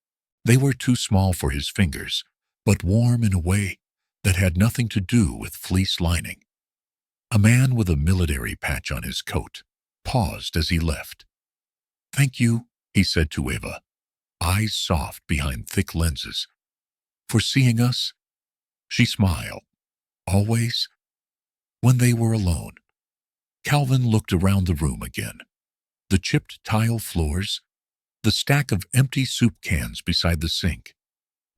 They were too small for his fingers, but warm in a way that had nothing to do with fleece lining. A man with a military patch on his coat paused as he left. Thank you, he said to Eva, eyes soft behind thick lenses. For seeing us? She smiled. Always? When they were alone, Calvin looked around the room again. The chipped tile floors, the stack of empty soup cans beside the sink,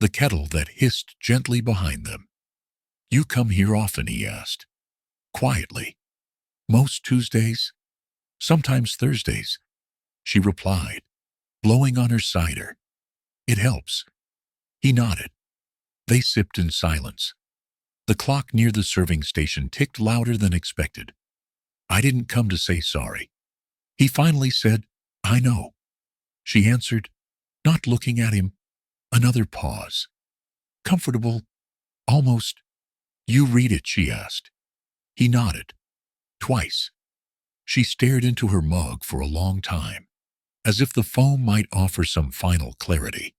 the kettle that hissed gently behind them. You come here often, he asked, quietly. Most Tuesdays, sometimes Thursdays, she replied, blowing on her cider. It helps. He nodded. They sipped in silence. The clock near the serving station ticked louder than expected. I didn't come to say sorry. He finally said, I know. She answered, not looking at him. Another pause. Comfortable, almost. You read it, she asked. He nodded. Twice. She stared into her mug for a long time, as if the foam might offer some final clarity.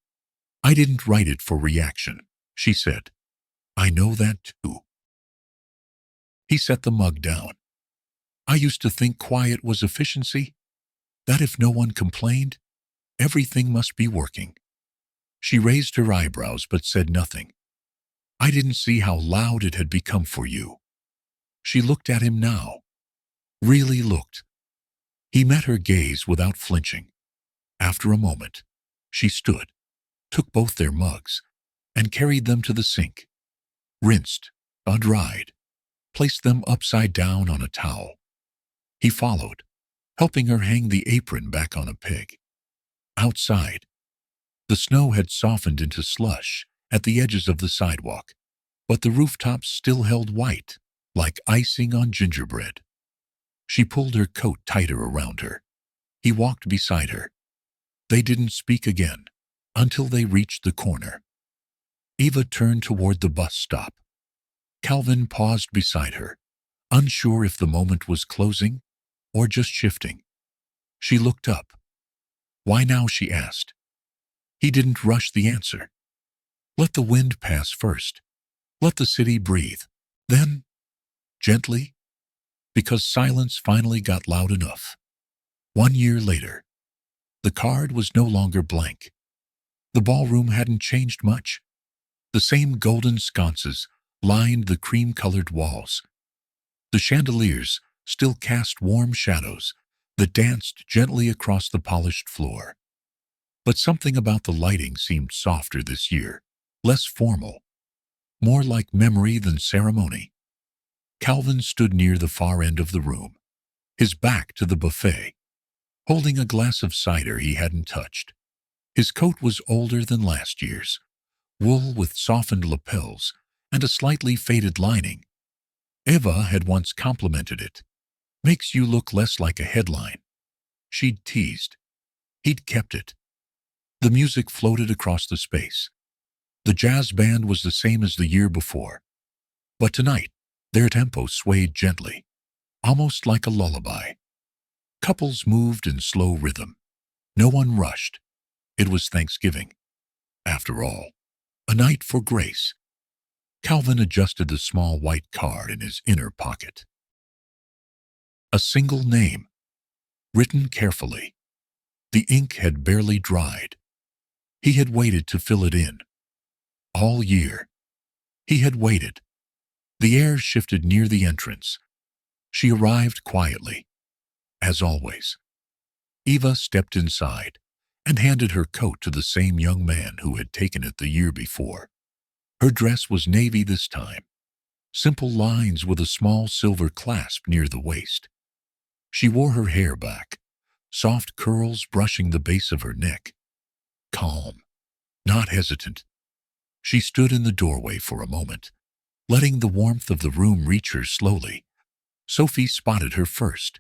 I didn't write it for reaction, she said. I know that too. He set the mug down. I used to think quiet was efficiency, that if no one complained, everything must be working. She raised her eyebrows but said nothing. I didn't see how loud it had become for you. She looked at him now. Really looked. He met her gaze without flinching. After a moment, she stood, took both their mugs, and carried them to the sink. Rinsed, dried, placed them upside down on a towel. He followed, helping her hang the apron back on a peg. Outside, the snow had softened into slush at the edges of the sidewalk, but the rooftops still held white, like icing on gingerbread. She pulled her coat tighter around her. He walked beside her. They didn't speak again until they reached the corner. Eva turned toward the bus stop. Calvin paused beside her, unsure if the moment was closing or just shifting. She looked up. Why now, she asked. He didn't rush the answer. Let the wind pass first. Let the city breathe. Then, gently, because silence finally got loud enough. 1 year later, the card was no longer blank. The ballroom hadn't changed much. The same golden sconces lined the cream-colored walls. The chandeliers still cast warm shadows that danced gently across the polished floor. But something about the lighting seemed softer this year, less formal. more like memory than ceremony. Calvin stood near the far end of the room, his back to the buffet, holding a glass of cider he hadn't touched. His coat was older than last year's, wool with softened lapels and a slightly faded lining. Eva had once complimented it. "Makes you look less like a headline." She'd teased. He'd kept it. The music floated across the space. The jazz band was the same as the year before. But tonight, their tempo swayed gently, almost like a lullaby. Couples moved in slow rhythm. No one rushed. It was Thanksgiving. After all, a night for grace. Calvin adjusted the small white card in his inner pocket. A single name, written carefully. The ink had barely dried. He had waited to fill it in. All year. He had waited. The air shifted near the entrance. She arrived quietly, as always. Eva stepped inside and handed her coat to the same young man who had taken it the year before. Her dress was navy this time, simple lines with a small silver clasp near the waist. She wore her hair back, soft curls brushing the base of her neck. Calm, not hesitant. She stood in the doorway for a moment, letting the warmth of the room reach her slowly. Sophie spotted her first.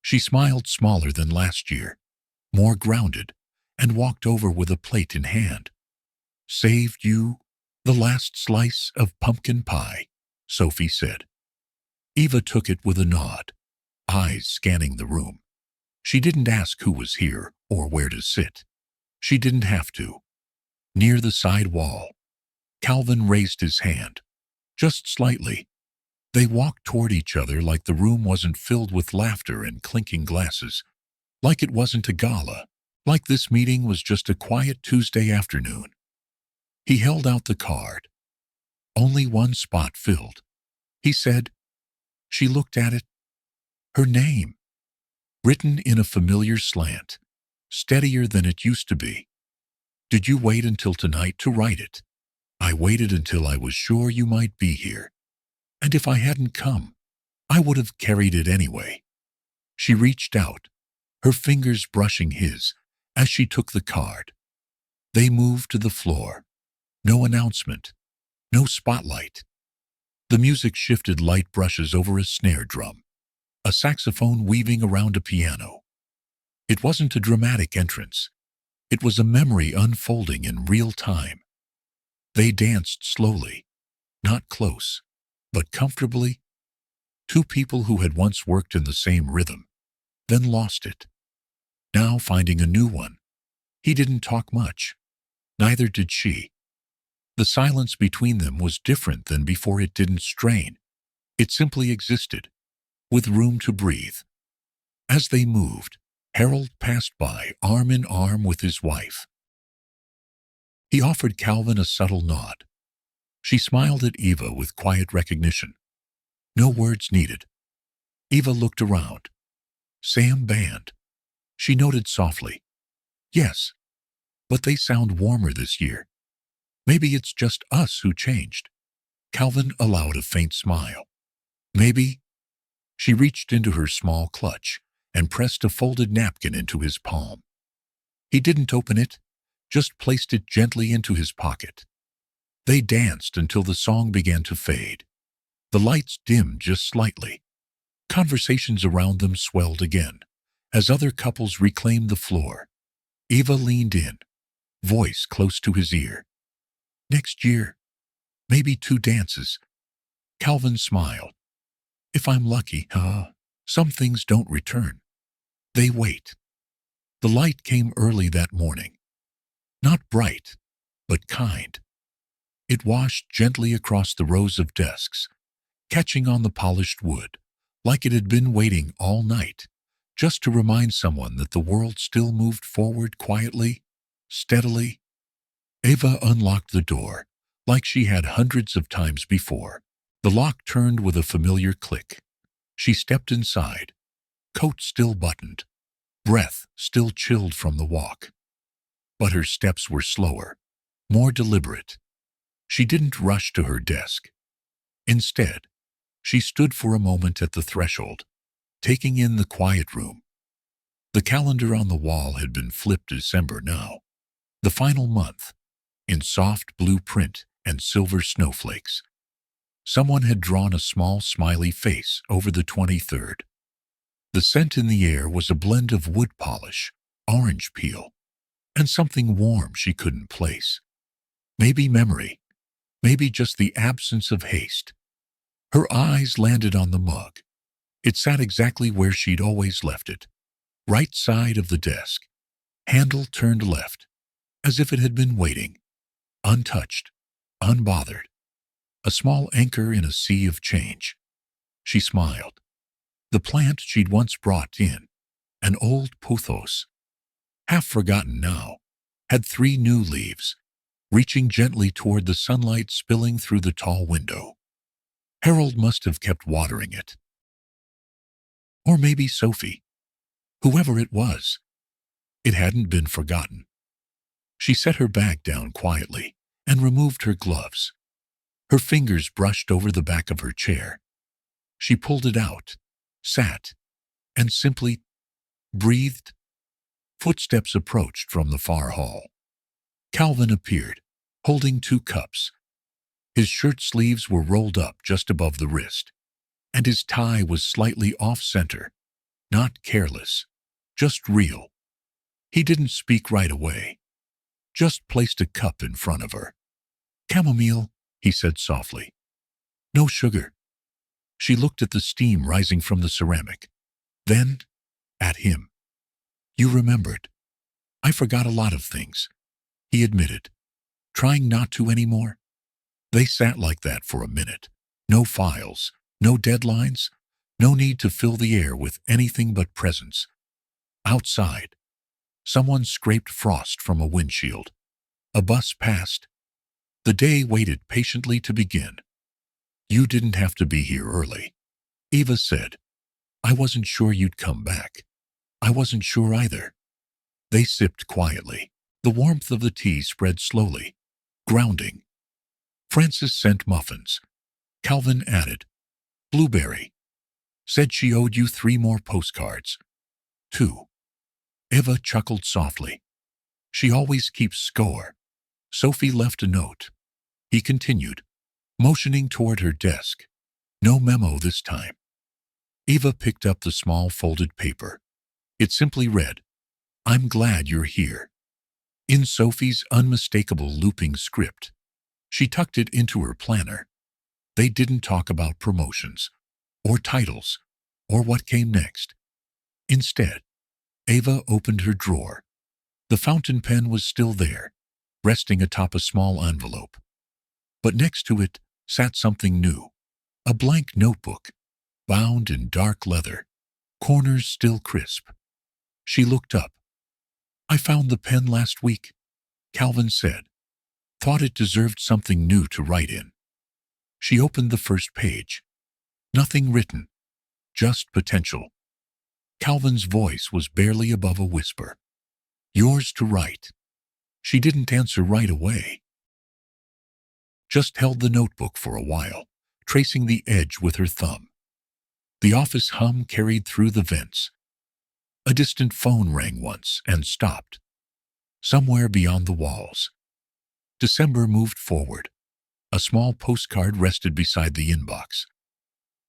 She smiled smaller than last year, more grounded, and walked over with a plate in hand. "Saved you the last slice of pumpkin pie," Sophie said. Eva took it with a nod, eyes scanning the room. She didn't ask who was here or where to sit. She didn't have to. Near the side wall, Calvin raised his hand, just slightly. They walked toward each other like the room wasn't filled with laughter and clinking glasses, like it wasn't a gala, like this meeting was just a quiet Tuesday afternoon. He held out the card. "Only one spot filled," he said. She looked at it. Her name, written in a familiar slant, steadier than it used to be. "Did you wait until tonight to write it?" "I waited until I was sure you might be here. And if I hadn't come, I would have carried it anyway." She reached out, her fingers brushing his as she took the card. They moved to the floor. No announcement, no spotlight. The music shifted light brushes over a snare drum, a saxophone weaving around a piano. It wasn't a dramatic entrance. It was a memory unfolding in real time. They danced slowly, not close, but comfortably. Two people who had once worked in the same rhythm, then lost it. Now finding a new one. He didn't talk much. Neither did she. The silence between them was different than before. It didn't strain. It simply existed, with room to breathe. As they moved, Harold passed by, arm in arm with his wife. He offered Calvin a subtle nod. She smiled at Eva with quiet recognition. No words needed. Eva looked around. "Sam Band." She noted softly. "Yes, but they sound warmer this year. Maybe it's just us who changed." Calvin allowed a faint smile. "Maybe." She reached into her small clutch and pressed a folded napkin into his palm. He didn't open it, just placed it gently into his pocket. They danced until the song began to fade. The lights dimmed just slightly. Conversations around them swelled again, as other couples reclaimed the floor. Eva leaned in, voice close to his ear. "Next year, maybe 2 dances." Calvin smiled. "If I'm lucky, some things don't return. They wait." The light came early that morning. Not bright, but kind. It washed gently across the rows of desks, catching on the polished wood, like it had been waiting all night, just to remind someone that the world still moved forward quietly, steadily. Eva unlocked the door, like she had hundreds of times before. The lock turned with a familiar click. She stepped inside, coat still buttoned, breath still chilled from the walk. But her steps were slower, more deliberate. She didn't rush to her desk. Instead, she stood for a moment at the threshold, taking in the quiet room. The calendar on the wall had been flipped to December now, the final month, in soft blue print and silver snowflakes. Someone had drawn a small smiley face over the 23rd. The scent in the air was a blend of wood polish, orange peel, and something warm she couldn't place. Maybe memory, maybe just the absence of haste. Her eyes landed on the mug. It sat exactly where she'd always left it, right side of the desk, handle turned left, as if it had been waiting, untouched, unbothered, a small anchor in a sea of change. She smiled. The plant she'd once brought in, an old pothos, half forgotten now, had 3 new leaves, reaching gently toward the sunlight spilling through the tall window. Harold must have kept watering it. Or maybe Sophie. Whoever it was, it hadn't been forgotten. She set her bag down quietly and removed her gloves. Her fingers brushed over the back of her chair. She pulled it out, sat, and simply breathed. Footsteps approached from the far hall. Calvin appeared, holding 2 cups. His shirt sleeves were rolled up just above the wrist, and his tie was slightly off-center, not careless, just real. He didn't speak right away, just placed a cup in front of her. "Chamomile," he said softly. "No sugar." She looked at the steam rising from the ceramic, then at him. "You remembered." "I forgot a lot of things," he admitted, trying not to anymore. They sat like that for a minute. No files, no deadlines, no need to fill the air with anything but presence. Outside, someone scraped frost from a windshield. A bus passed. The day waited patiently to begin. "You didn't have to be here early," Eva said. "I wasn't sure you'd come back." "I wasn't sure either." They sipped quietly. The warmth of the tea spread slowly, grounding. Frances sent muffins. Calvin added, "Blueberry." Said she owed you 3 more postcards. 2. Eva chuckled softly. "She always keeps score." Sophie left a note. He continued, motioning toward her desk. "No memo this time." Eva picked up the small folded paper. It simply read, "I'm glad you're here." In Sophie's unmistakable looping script, she tucked it into her planner. They didn't talk about promotions, or titles, or what came next. Instead, Eva opened her drawer. The fountain pen was still there, resting atop a small envelope. But next to it sat something new, a blank notebook, bound in dark leather, corners still crisp. She looked up. "I found the pen last week," Calvin said. "Thought it deserved something new to write in." She opened the first page. Nothing written, just potential. Calvin's voice was barely above a whisper. "Yours to write." She didn't answer right away. Just held the notebook for a while, tracing the edge with her thumb. The office hum carried through the vents. A distant phone rang once and stopped, somewhere beyond the walls. December moved forward. A small postcard rested beside the inbox.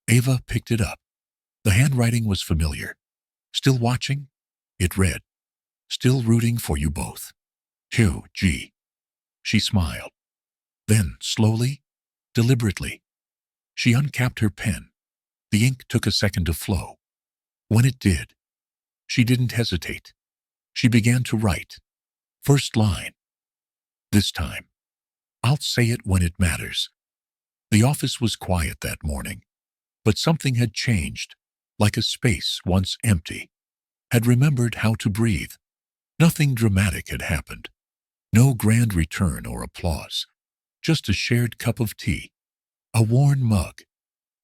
Eva picked it up. The handwriting was familiar. "Still watching?" It read. "Still rooting for you both. Q.G." She smiled. Then, slowly, deliberately, she uncapped her pen. The ink took a second to flow. When it did, she didn't hesitate. She began to write. First line. This time, "I'll say it when it matters." The office was quiet that morning, but something had changed, like a space once empty had remembered how to breathe. Nothing dramatic had happened. No grand return or applause. Just a shared cup of tea, a worn mug,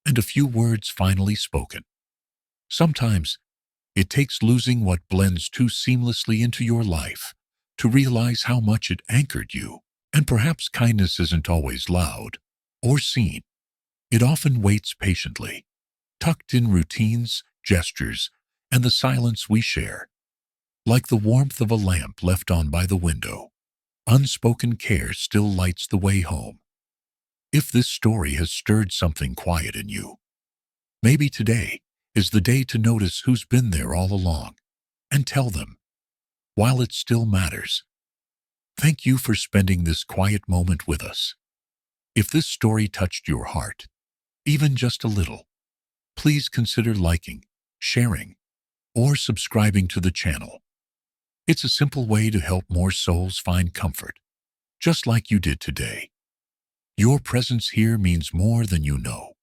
and a few words finally spoken. Sometimes, it takes losing what blends too seamlessly into your life to realize how much it anchored you. And perhaps kindness isn't always loud or seen. It often waits patiently, tucked in routines, gestures, and the silence we share. Like the warmth of a lamp left on by the window, unspoken care still lights the way home. If this story has stirred something quiet in you, maybe today is the day to notice who's been there all along and tell them, while it still matters. Thank you for spending this quiet moment with us. If this story touched your heart, even just a little, please consider liking, sharing, or subscribing to the channel. It's a simple way to help more souls find comfort, just like you did today. Your presence here means more than you know.